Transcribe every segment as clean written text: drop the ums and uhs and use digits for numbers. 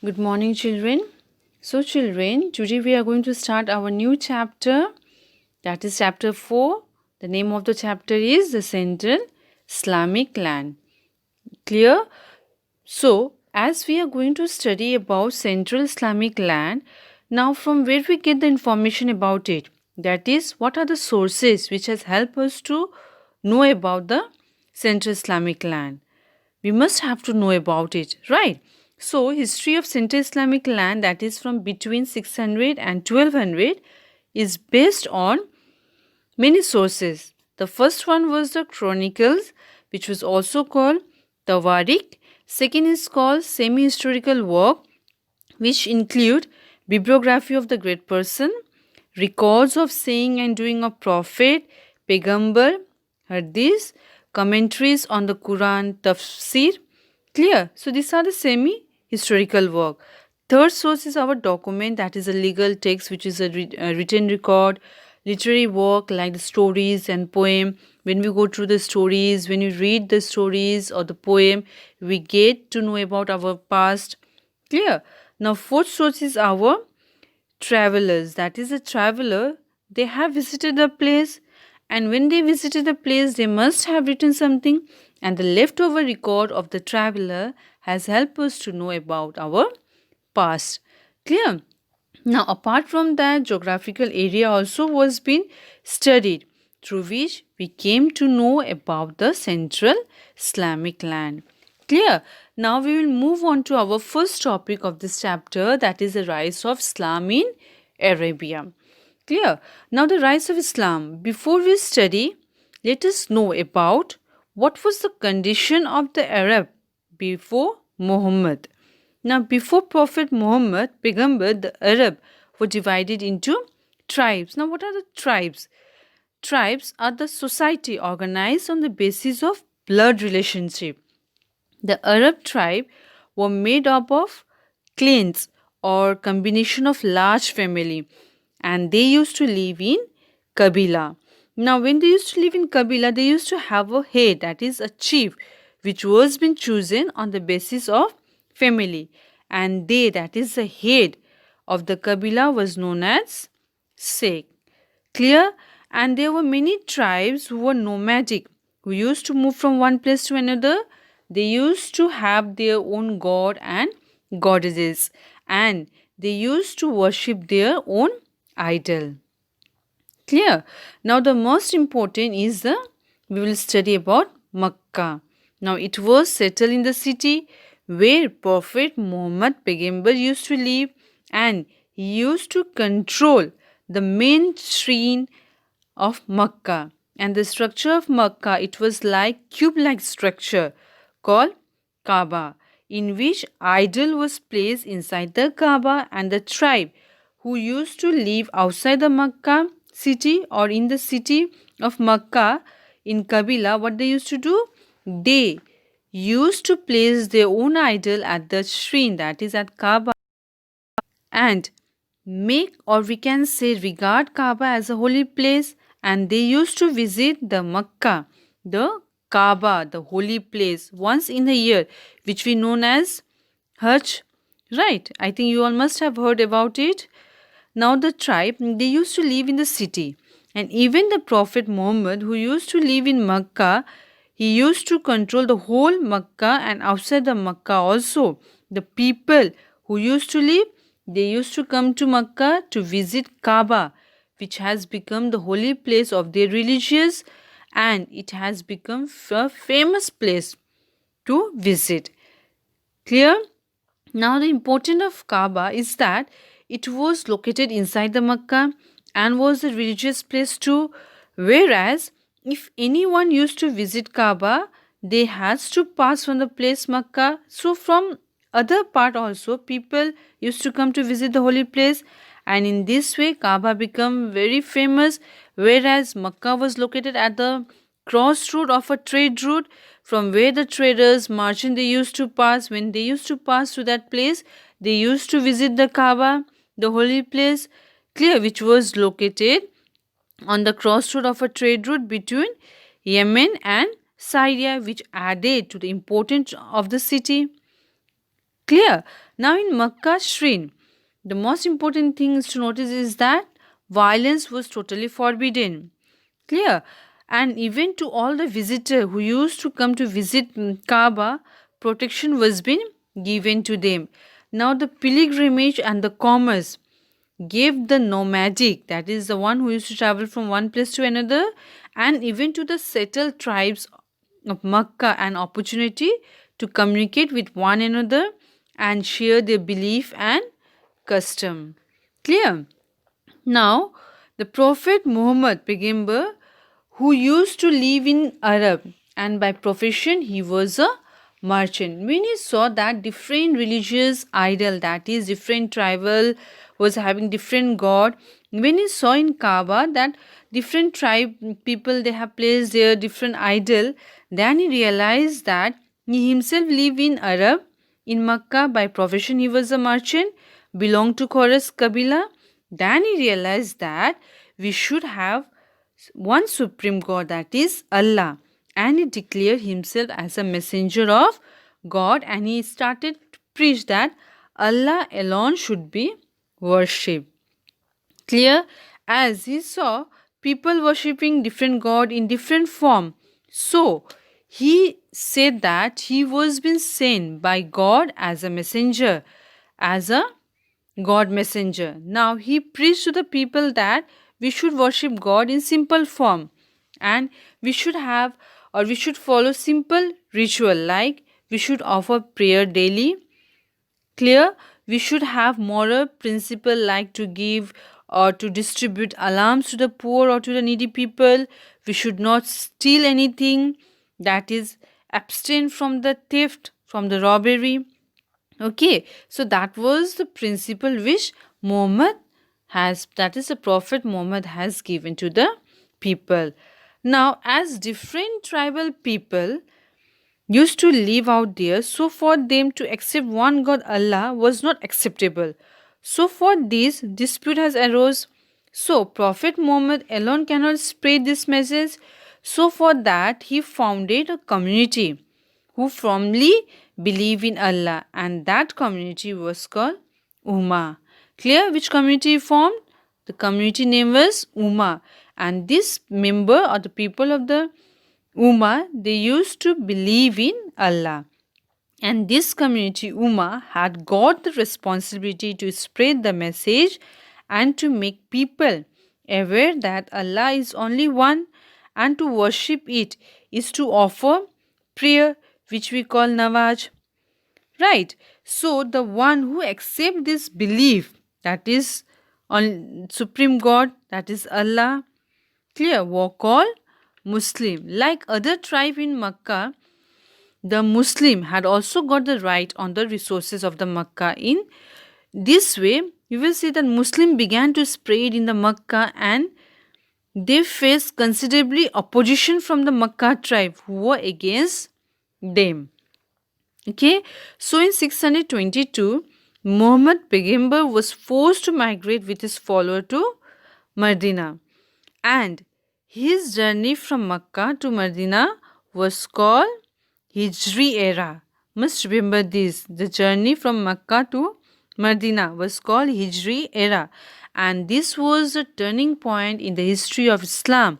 Good morning, children. So, children, today we are going to start our new chapter. That is chapter 4. The name of the chapter is the Central Islamic Land. Clear? So, as we are going to study about Central Islamic Land, now from where we get the information about it? That is, what are the sources which has helped us to know about the Central Islamic Land? We must have to know about it, right? So, history of Central Islamic land, that is from between 600 and 1200, is based on many sources. The first one was the Chronicles, which was also called Tawarik. Second is called semi-historical work, which include bibliography of the great person, records of saying and doing of prophet, Pegambar, Hadith, commentaries on the Quran, Tafsir. Clear? So these are the semi-historical work. Third source is our document, that is a legal text, which is a written record, literary work like the stories and poem. When we go through the stories, when we read the stories or the poem, we get to know about our past. Clear? Now, fourth source is our travelers. That is a traveler. They have visited a place, and when they visited a place, they must have written something, and the leftover record of the traveler has helped us to know about our past. Clear? Now, apart from that, geographical area also was being studied, through which we came to know about the Central Islamic land. Clear? Now we will move on to our first topic of this chapter, that is the rise of Islam in Arabia. Clear? Now the rise of Islam. Before we study, let us know about what was the condition of the Arab before Muhammad. Now, before Prophet Muhammad, Pegambar, the Arab were divided into tribes. Now, what are the tribes? Tribes are the society organized on the basis of blood relationship. The Arab tribe were made up of clans or combination of large family, and they used to live in Kabila. Now, when they used to live in Kabila, they used to have a head, that is a chief, which was been chosen on the basis of family, and they, that is the head of the Kabila, was known as Sheikh. Clear? And there were many tribes who were nomadic, who used to move from one place to another. They used to have their own god and goddesses, and they used to worship their own idol. Clear? Now the most important is we will study about Makkah. Now it was settled in the city where Prophet Muhammad Pegambar used to live, and he used to control the main shrine of Makkah. And the structure of Makkah, it was like cube-like structure called Kaaba, in which idol was placed inside the Kaaba, and the tribe who used to live outside the Makkah city or in the city of Makkah in Kabila, what they used to do? They used to place their own idol at the shrine, that is at Kaaba, and make, or we can say regard, Kaaba as a holy place, and they used to visit the Makkah, the Kaaba, the holy place, once in a year, which we known as Hajj. Right? I think you all must have heard about it. Now the tribe, they used to live in the city, and even the Prophet Muhammad, who used to live in Makkah, he used to control the whole Makkah, and outside the Makkah also, the people who used to live, they used to come to Makkah to visit Kaaba, which has become the holy place of their religious, and it has become a famous place to visit. Clear? Now the importance of Kaaba is that it was located inside the Makkah and was a religious place too, whereas if anyone used to visit Kaaba, they has to pass from the place Makkah. So from other part also, people used to come to visit the holy place, and in this way Kaaba become very famous, whereas Makkah was located at the crossroad of a trade route, from where the traders, merchants, they used to pass. When they used to pass to that place, they used to visit the Kaaba, the holy place, clear, which was located on the crossroad of a trade route between Yemen and Syria, which added to the importance of the city. Clear? Now in Makkah Shrine, the most important thing is to notice is that violence was totally forbidden. Clear? And even to all the visitor who used to come to visit Kaaba, protection was been given to them. Now the pilgrimage and the commerce gave the nomadic, that is the one who used to travel from one place to another, and even to the settled tribes of Makkah an opportunity to communicate with one another and share their belief and custom. Clear? Now, the Prophet Muhammad Paigambar, who used to live in Arab and by profession he was a merchant. When he saw that different religious idol, that is different tribal was having different god, when he saw in Kaaba that different tribe people they have placed their different idol, then he realized that he himself lived in Arab. In Makkah by profession he was a merchant, belonged to Quraysh Kabila. Then he realized that we should have one supreme God, that is Allah, and he declared himself as a messenger of God, and he started to preach that Allah alone should be worshipped. Clear? As he saw people worshipping different God in different form, so he said that he was been sent by God as a messenger, as a God messenger. Now he preached to the people that we should worship God in simple form, and we should have or we should follow simple ritual, like we should offer prayer daily. Clear? We should have moral principle like to give or to distribute alms to the poor or to the needy people. We should not steal anything, that is abstain from the theft, from the robbery. Okay, so that was the principle which Muhammad has, that is the Prophet Muhammad has given to the people. Now, as different tribal people used to live out there, so for them to accept one God Allah was not acceptable. So for this, dispute has arose. So Prophet Muhammad alone cannot spread this message. So for that, he founded a community who firmly believe in Allah, and that community was called Ummah. Clear? Which community he formed? The community name was Ummah, and this member or the people of the Ummah, they used to believe in Allah. And this community Ummah had got the responsibility to spread the message and to make people aware that Allah is only one, and to worship it is to offer prayer, which we call nawaj. Right? So the one who accept this belief, that is on Supreme God, that is Allah, clear, were called Muslim. Like other tribe in Makkah, the Muslim had also got the right on the resources of the Makkah. In this way, you will see that Muslim began to spread in the Makkah, and they faced considerably opposition from the Makkah tribe who were against them. Okay, so in 622, Muhammad Paigambar was forced to migrate with his follower to Medina, and his journey from Makkah to Medina was called Hijri era. Must remember this. The journey from Makkah to Medina was called Hijri era, and this was a turning point in the history of Islam,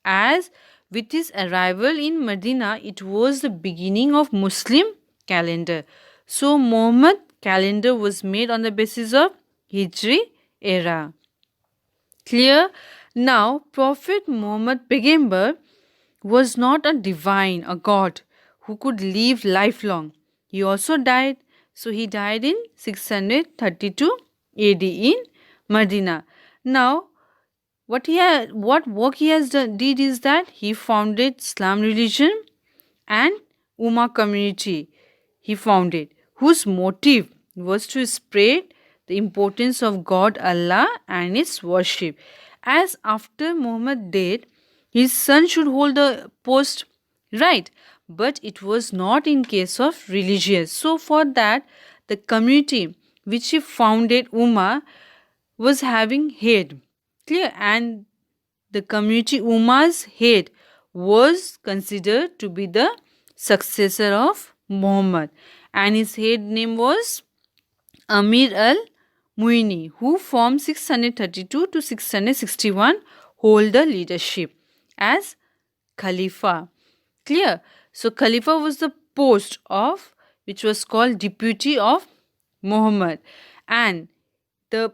as with his arrival in Medina, it was the beginning of Muslim calendar. So Muhammad calendar was made on the basis of Hijri era. Clear? Now, Prophet Muhammad Paigambar was not a divine, a god who could live lifelong. He also died. So he died in 632 AD in Medina. Now, what work he has did is that he founded Islam religion and Ummah community. He founded, whose motive was to spread the importance of God Allah and its worship. As after Muhammad died, his son should hold the post, right? But it was not in case of religious. So for that, the community which he founded, Ummah, was having head. Clear? And the community Ummah's head was considered to be the successor of Muhammad, and his head name was Amir al-Muini, who from 632 to 661 hold the leadership as Khalifa. Clear? So Khalifa was the post of which was called deputy of Muhammad, and the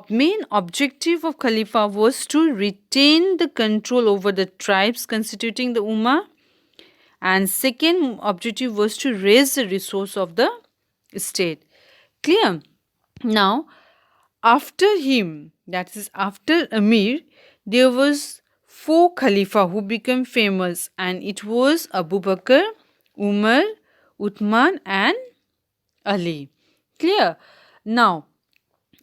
main objective of Khalifa was to retain the control over the tribes constituting the Ummah, and second objective was to raise the resource of the state. Clear? Now, after him, that is after Amir, there was four Khalifa who became famous, and it was Abu Bakr, Umar, Uthman and Ali. Clear? Now,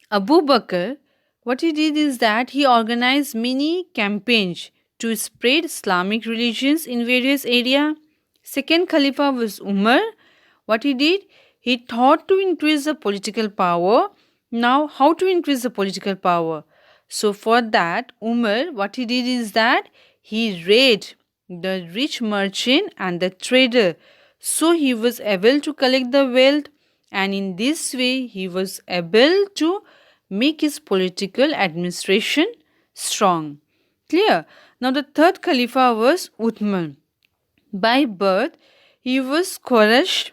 Abu Bakr, what he did is that he organized many campaigns to spread Islamic religions in various areas. Second Khalifa was Umar. What he did? He thought to increase the political power. Now, how to increase the political power? So, for that, Umar, what he did is that he raided the rich merchant and the trader. So, he was able to collect the wealth, and in this way, he was able to make his political administration strong. Clear? Now, the third Khalifa was Uthman. By birth, he was Quraysh,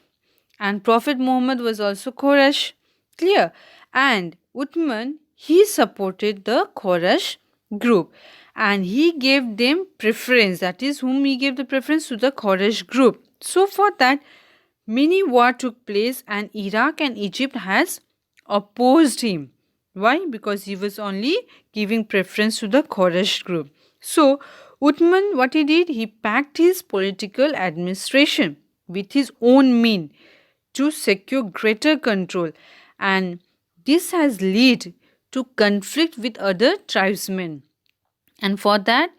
and Prophet Muhammad was also Quraysh. Clear? And Uthman, he supported the Quraysh group, and he gave them preference. That is, whom he gave the preference to the Quraysh group. So for that, many war took place, and Iraq and Egypt has opposed him. Why? Because he was only giving preference to the Quraysh group. So Uthman, what he did, he packed his political administration with his own means to secure greater control, and this has led to conflict with other tribesmen, and for that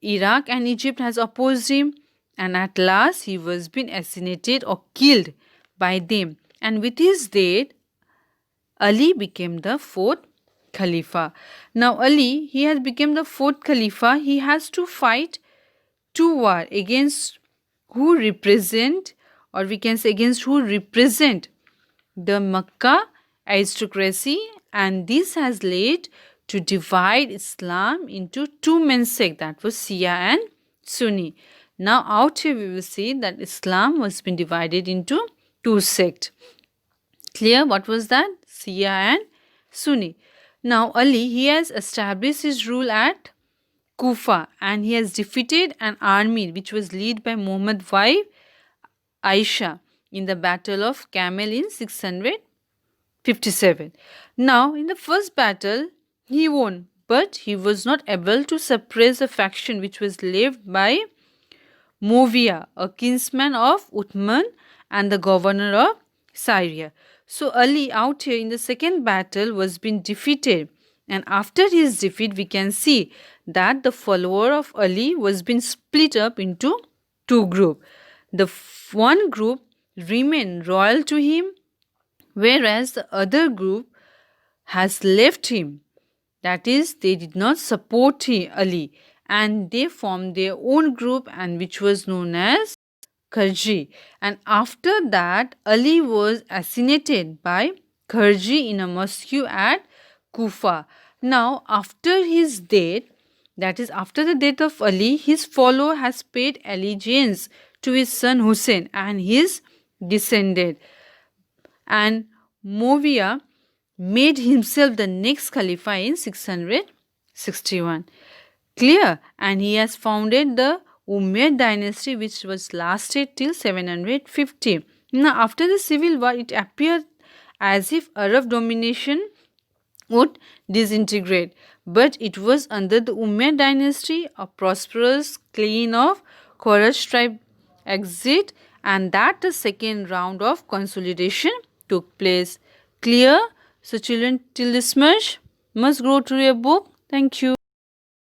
Iraq and Egypt has opposed him, and at last he was being assassinated or killed by them, and with his death Ali became the fourth Khalifa. Now Ali, he has become the fourth Khalifa. He has to fight two wars against who represent, or we can say against who represent the Makkah aristocracy, and this has led to divide Islam into two main sects, that was Shia and Sunni. Now out here we will see that Islam was been divided into two sects. Clear? What was that? Shia and Sunni. Now Ali, he has established his rule at Kufa, and he has defeated an army which was led by Muhammad's wife Aisha in the Battle of Camel in 657. Now, in the first battle, he won, but he was not able to suppress a faction which was led by Muawiyah, a kinsman of Uthman and the governor of Syria. So Ali out here in the second battle was being defeated, and after his defeat we can see that the follower of Ali was being split up into two groups. The one group remained loyal to him, whereas the other group has left him. That is, they did not support Ali, and they formed their own group, and which was known as Kharji. And after that, Ali was assassinated by Kharji in a mosque at Kufa. Now, after his death, that is after the death of Ali, his follower has paid allegiance to his son Hussein and his descendant. And Muawiyah made himself the next Khalifa in 661. Clear? And he has founded the Umayyad dynasty, which was lasted till 750. Now, after the civil war, it appeared as if Arab domination would disintegrate, but it was under the Umayyad dynasty a prosperous clan of Quraysh tribe exit, and that the second round of consolidation took place. Clear? So children, till this much must go through your book. Thank you.